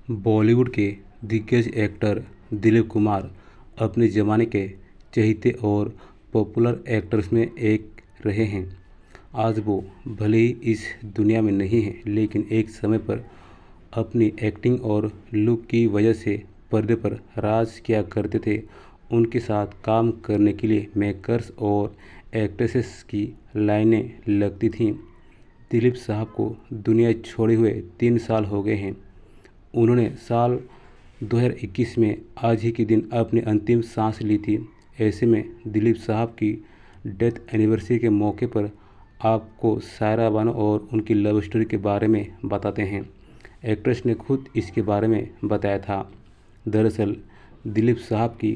बॉलीवुड के दिग्गज एक्टर दिलीप कुमार अपने ज़माने के चहेते और पॉपुलर एक्टर्स में एक रहे हैं। आज वो भले ही इस दुनिया में नहीं हैं, लेकिन एक समय पर अपनी एक्टिंग और लुक की वजह से पर्दे पर राज किया करते थे। उनके साथ काम करने के लिए मेकर्स और एक्ट्रेसेस की लाइनें लगती थीं। दिलीप साहब को दुनिया छोड़े हुए 3 साल हो गए हैं। उन्होंने साल 2021 में आज ही के दिन अपनी अंतिम सांस ली थी। ऐसे में दिलीप साहब की डेथ एनिवर्सरी के मौके पर आपको सायरा बानो और उनकी लव स्टोरी के बारे में बताते हैं। एक्ट्रेस ने खुद इसके बारे में बताया था। दरअसल दिलीप साहब की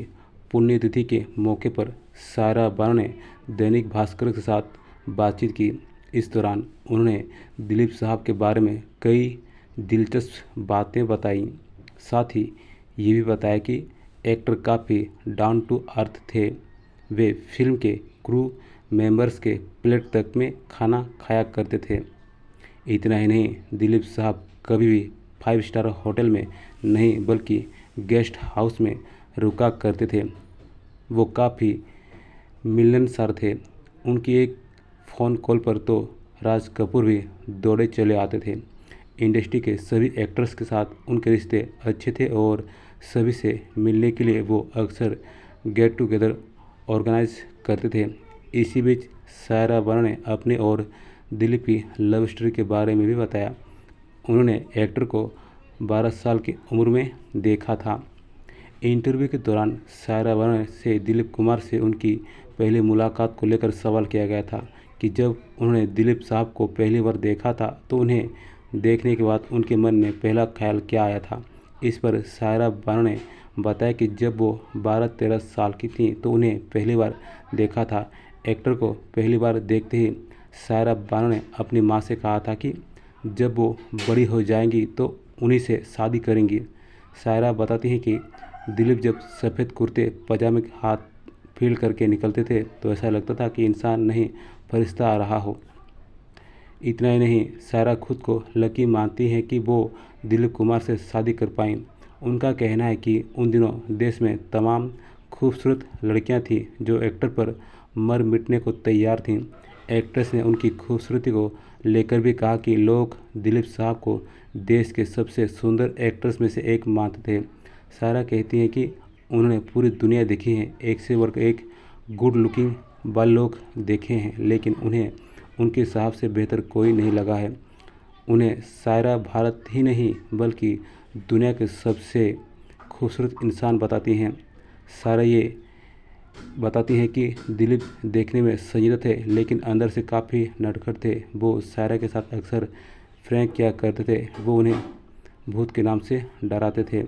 पुण्यतिथि के मौके पर सायरा बानो ने दैनिक भास्कर के साथ बातचीत की। इस दौरान उन्होंने दिलीप साहब के बारे में कई दिलचस्प बातें बताईं। साथ ही ये भी बताया कि एक्टर काफ़ी डाउन टू अर्थ थे। वे फिल्म के क्रू मेंबर्स के प्लेट तक में खाना खाया करते थे। इतना ही नहीं, दिलीप साहब कभी भी 5 स्टार होटल में नहीं बल्कि गेस्ट हाउस में रुका करते थे। वो काफ़ी मिलनसार थे। उनकी एक फ़ोन कॉल पर तो राज कपूर भी दौड़े चले आते थे। इंडस्ट्री के सभी एक्टर्स के साथ उनके रिश्ते अच्छे थे और सभी से मिलने के लिए वो अक्सर गेट टुगेदर ऑर्गेनाइज करते थे। इसी बीच सायरा बानो ने अपनी और दिलीप की लव स्टोरी के बारे में भी बताया। उन्होंने एक्टर को 12 साल की उम्र में देखा था। इंटरव्यू के दौरान सायरा बानो से दिलीप कुमार से उनकी पहली मुलाकात को लेकर सवाल किया गया था कि जब उन्होंने दिलीप साहब को पहली बार देखा था तो उन्हें देखने के बाद उनके मन में पहला ख्याल क्या आया था। इस पर सायरा बानो ने बताया कि जब वो 12-13 साल की थीं तो उन्हें पहली बार देखा था। एक्टर को पहली बार देखते ही सायरा बानो ने अपनी मां से कहा था कि जब वो बड़ी हो जाएंगी तो उन्हीं से शादी करेंगी। सायरा बताती हैं कि दिलीप जब सफ़ेद कुर्ते पजामे के हाथ फील करके निकलते थे तो ऐसा लगता था कि इंसान नहीं फरिश्ता आ रहा हो। इतना ही नहीं, सायरा खुद को लकी मानती हैं कि वो दिलीप कुमार से शादी कर पाईं। उनका कहना है कि उन दिनों देश में तमाम खूबसूरत लड़कियां थीं जो एक्टर पर मर मिटने को तैयार थीं। एक्ट्रेस ने उनकी खूबसूरती को लेकर भी कहा कि लोग दिलीप साहब को देश के सबसे सुंदर एक्ट्रेस में से एक मानते थे। सायरा कहती हैं कि उन्होंने पूरी दुनिया देखी है, एक से बढ़कर एक गुड लुकिंग वाले लोग देखे हैं, लेकिन उन्हें उनके साहब से बेहतर कोई नहीं लगा है। उन्हें सायरा भारत ही नहीं बल्कि दुनिया के सबसे खूबसूरत इंसान बताती हैं। सायरा ये बताती हैं कि दिलीप देखने में संजीदा थे लेकिन अंदर से काफ़ी नटखट थे। वो सायरा के साथ अक्सर प्रैंक किया करते थे। वो उन्हें भूत के नाम से डराते थे।